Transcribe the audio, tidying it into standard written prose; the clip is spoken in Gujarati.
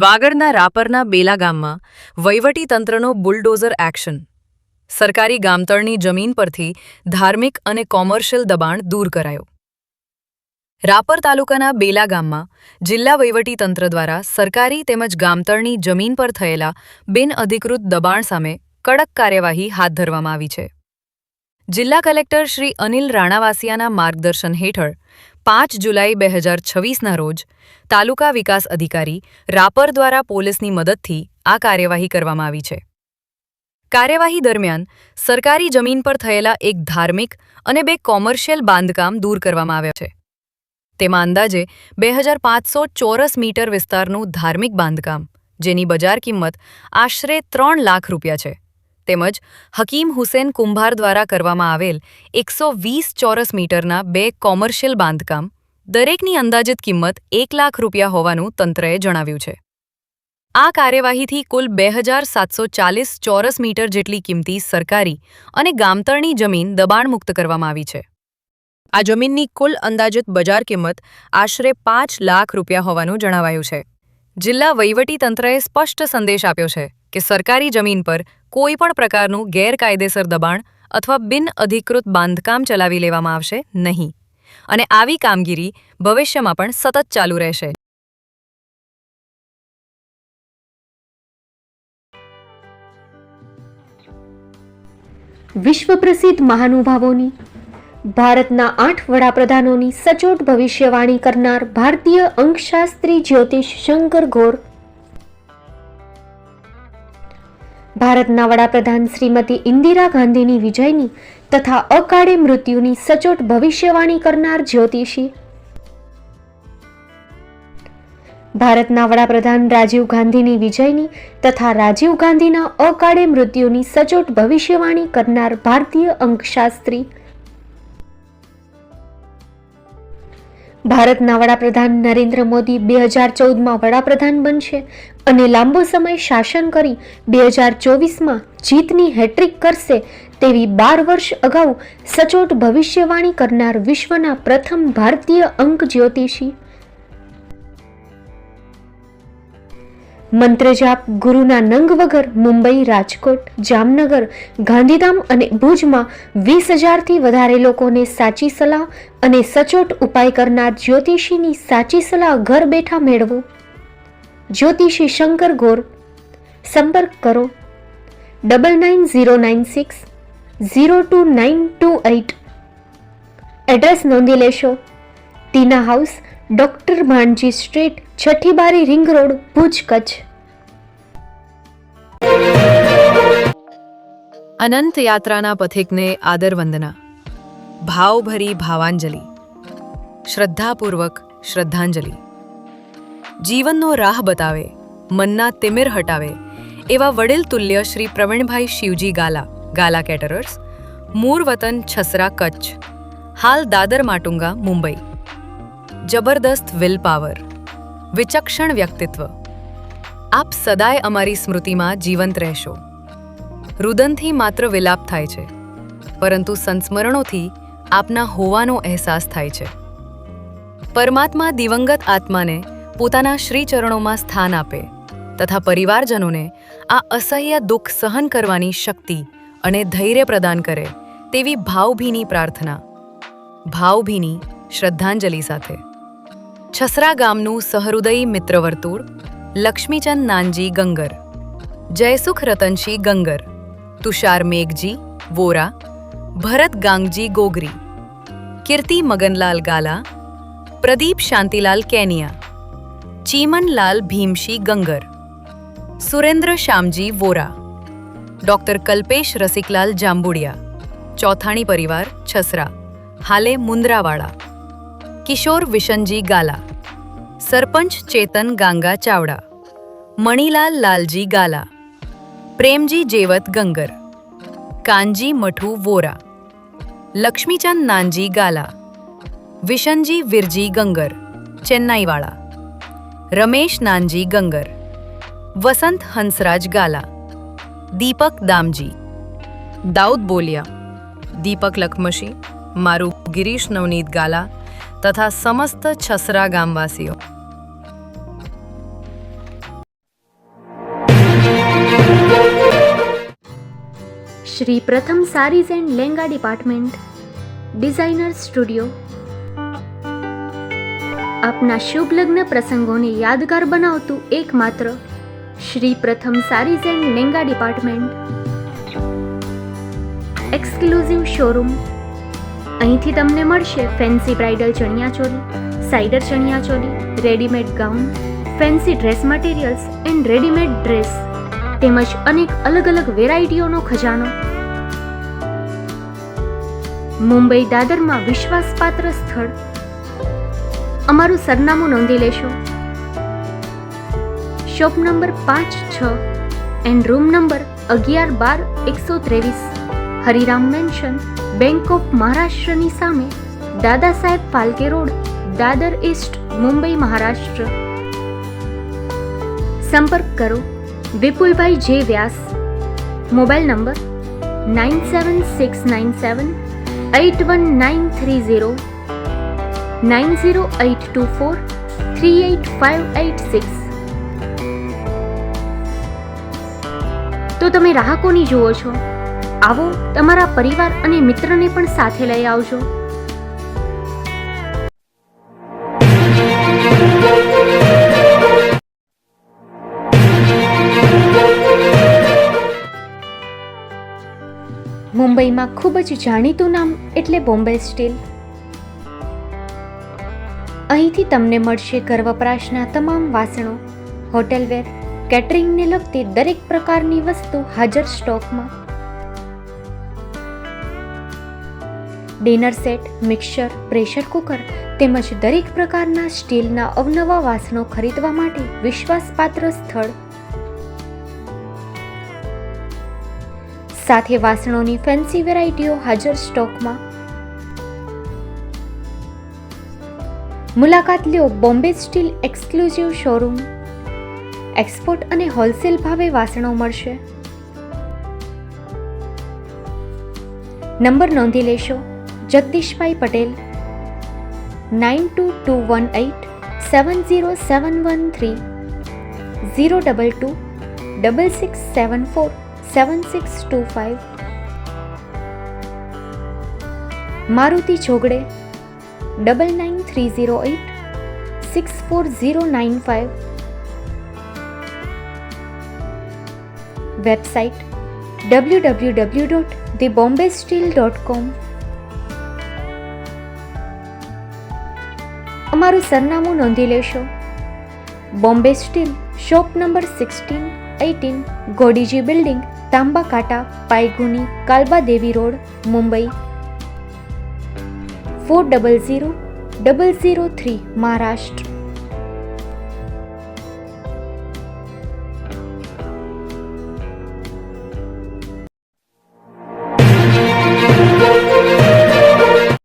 વાગડના રાપરના બેલા ગામમાં વહીવટીતંત્રનો બુલડોઝર એક્શન. સરકારી ગામતળની જમીન પરથી ધાર્મિક અને કોમર્શિયલ દબાણ દૂર કરાયો. રાપર તાલુકાના બેલા ગામમાં જિલ્લા વહીવટીતંત્ર દ્વારા સરકારી તેમજ ગામતળની જમીન પર થયેલા બિનઅધિકૃત દબાણ સામે કડક કાર્યવાહી હાથ ધરવામાં આવી છે. જિલ્લા કલેક્ટર શ્રી અનિલ રાણાવાસિયાના માર્ગદર્શન હેઠળ 5 જુલાઈ 2026ના રોજ તાલુકા વિકાસ અધિકારી રાપર દ્વારા પોલીસની મદદથી આ કાર્યવાહી કરવામાં આવી છે. કાર્યવાહી દરમિયાન સરકારી જમીન પર થયેલા એક ધાર્મિક અને 2 કોમર્શિયલ બાંધકામ દૂર કરવામાં આવ્યા છે. તેમાં અંદાજે 2500 ચોરસ મીટર વિસ્તારનું ધાર્મિક બાંધકામ, જેની બજાર કિંમત આશરે 3 લાખ રૂપિયા છે, તેમજ હકીમ હુસેન કુંભાર દ્વારા કરવામાં આવેલ 120 ચોરસ મીટરના 2 કોમર્શિયલ બાંધકામ, દરેકની અંદાજિત કિંમત 1 લાખ રૂપિયા હોવાનું તંત્રએ જણાવ્યું છે. આ કાર્યવાહીથી કુલ 2740 ચોરસ મીટર જેટલી કિંમતી સરકારી અને ગામતળની જમીન દબાણમુક્ત કરવામાં આવી છે. આ જમીનની કુલ અંદાજિત બજાર કિંમત આશરે 5 લાખ રૂપિયા હોવાનું જણાવાયું છે. જિલ્લા વહીવટીતંત્રએ સ્પષ્ટ સંદેશ આપ્યો છે કે સરકારી જમીન પર કોઈ પણ પ્રકારનું ગેરકાયદેસર દબાણ અથવા બિનઅધિકૃત બાંધકામ ચલાવી લેવામાં આવશે નહીં અને આવી કામગીરી ભવિષ્યમાં પણ સતત ચાલુ રહેશે. વિશ્વ પ્રસિદ્ધ મહાનુભાવોની, ભારતના 8 વડાપ્રધાનોની સચોટ ભવિષ્યવાણી કરનાર ભારતીય અંકશાસ્ત્રી જ્યોતિષ શંકર ગોર, ભારતના વડાપ્રધાન શ્રીમતી ઇન્દિરા ગાંધીની વિજયની તથા અકાળે મૃત્યુની સચોટ ભવિષ્યવાણી કરનાર જ્યોતિષી, ભારતના વડાપ્રધાન રાજીવ ગાંધીની વિજયની તથા રાજીવ ગાંધીના અકાળે મૃત્યુની સચોટ ભવિષ્યવાણી કરનાર ભારતીય અંકશાસ્ત્રી, ભારતના વડાપ્રધાન નરેન્દ્ર મોદી 2014માં વડાપ્રધાન બનશે અને લાંબો સમય શાસન કરી 2024માં જીતની હેટ્રિક કરશે તેવી 12 વર્ષ અગાઉ સચોટ ભવિષ્યવાણી કરનાર વિશ્વના પ્રથમ ભારતીય અંક જ્યોતિષી, મંત્રજાપ ગુરુના નંગ વગર મુંબઈ, રાજકોટ, જામનગર, ગાંધીધામ અને ભુજમાં 20,000થી વધારે લોકોને સાચી સલાહ અને સચોટ ઉપાય કરનાર જ્યોતિષીની સાચી સલાહ ઘર બેઠા મેળવો. જ્યોતિષી શંકર ગોર. સંપર્ક કરો 9909602928. એડ્રેસ નોંધી લેશો: ટીના હાઉસ, ડોક્ટર ભાણજી સ્ટ્રીટ, છઠ્ઠી બારી, રિંગ રોડ, ભુજ, કચ્છ. અનંત યાત્રાના પથિકને આદર વંદના, ભાવભરી ભાવાંજલિ, શ્રદ્ધાપૂર્વક શ્રદ્ધાંજલિ. જીવનનો રાહ બતાવે, મનના તિમિર હટાવે એવા વડીલ તુલ્ય શ્રી પ્રવીણભાઈ શિવજી ગાલા, ગાલા કેટરર્સ, મૂળ વતન છસરા, કચ્છ, હાલ દાદર માટુંગા, મુંબઈ. જબરદસ્ત વિલ પાવર, વિચક્ષણ વ્યક્તિત્વ. આપ સદાય અમારી સ્મૃતિમાં જીવંત રહેશો. રુદનથી માત્ર વિલાપ થાય છે, પરંતુ સંસ્મરણોથી આપના હોવાનો અહેસાસ થાય છે. પરમાત્મા દિવંગત આત્માને પોતાના શ્રીચરણોમાં સ્થાન આપે તથા પરિવારજનોને આ અસહ્ય દુઃખ સહન કરવાની શક્તિ અને ધૈર્ય પ્રદાન કરે તેવી ભાવભીની પ્રાર્થના, ભાવભીની શ્રદ્ધાંજલિ સાથે. છસરા ગામનું સહૃદયી મિત્રવર્તુળ લક્ષ્મીચંદ નાનજી ગંગર, જયસુખ રતનશી ગંગર, તુષાર મેઘજી વોરા, ભરત ગાંગજી ગોગરી, કીર્તિ મગનલાલ ગાલા, પ્રદીપ શાંતિલાલ કેનિયા, ચીમનલાલ ભીમશી ગંગર, સુરેન્દ્ર શ્યામજી વોરા, ડોક્ટર કલ્પેશ રસિકલાલ જાંબુડિયા, ચોથાણી પરિવાર, છસરા, હાલે મુંદ્રાવાડા, કિશોર વિશનજી ગાલા, સરપંચ ચેતન ગાંગા ચાવડા, મણિલાલ લાલજી ગાલા, પ્રેમજી જેવત ગંગર, કાનજી મઠુ વોરા, લક્ષ્મીચંદ નાનજી ગાલા, વિશનજી વિરજી ગંગર, ચેન્નાઈવાળા, રમેશ નાનજી ગંગર, વસંત હંસરાજ ગાલા, દીપક દામજી, દાઉદ બોલિયા, દીપક લખમશી, મારું ગિરીશ નવનીત ગાલા તથા સમસ્ત છસરા ગામવાસીઓ. Shri Pratham sarees and lehenga department, designer studio. આપના શુભ લગ્ન પ્રસંગોને યાદગાર બનાવતું એકમાત્ર Shri Pratham sarees and lehenga department, exclusive showroom. અહીંથી તમને મળશે ફેન્સી બ્રાઇડલ ચણિયાચોલી, સાઇડર ચણિયાચોલી, readymade gown, fancy dress materials and readymade dress તેમજ અનેક અલગ અલગ વેરાયટીઓનો ખજાનો. મુંબઈ દાદરમાં વિશ્વાસપાત્ર સ્થળ. અમારું સરનામું નોંધી લેશો. Shop number 5-6 and room number 11-12-123, Hariram mansion, Bank of મહારાષ્ટ્રની સામે, દાદા સાહેબ ફાલ્કે રોડ, દાદર ઈસ્ટ, મુંબઈ, મહારાષ્ટ્ર. સંપર્ક કરો વિપુલભાઈ જે વ્યાસ. Mobile number 9769781930, 9082438586. તો તમે રાહ કોની જુઓ છો? આવો, તમારા પરિવાર અને મિત્રને પણ સાથે લઈ આવજો. મુંબઈમાં ખૂબ જ જાણીતું નામ એટલે બોમ્બે સ્ટીલ. અહીંથી તમને મળશે ઘર વપરાશના તમામ વાસણો, હોટેલવેર, કેટરિંગને લગતી દરેક પ્રકારની વસ્તુ હાજર સ્ટોકમાં. Dinner set, mixer, pressure cooker તેમજ દરેક પ્રકારના સ્ટીલના અવનવા વાસણો ખરીદવા માટે વિશ્વાસપાત્ર સ્થળ. સાથે વાસણોની ફેન્સી વેરાયટીઓ હાજર સ્ટોકમાં. મુલાકાત લ્યો Bombay steel exclusive showroom. Export અને હોલસેલ ભાવે વાસણો મળશે. નંબર નોંધી લેશો. જગદીશભાઈ પટેલ, 9221870713, 02266747625. મારુતિ ચોગડે, 9930864095. Website www.thebombasteel.com. અમારું સરનામું નોંધી લેશો. Bombay steel, shop number 16-18, Godiji building, Tamba Kanta, Paydhuni, Kalba Devi road, Mumbai 400003, Maharashtra.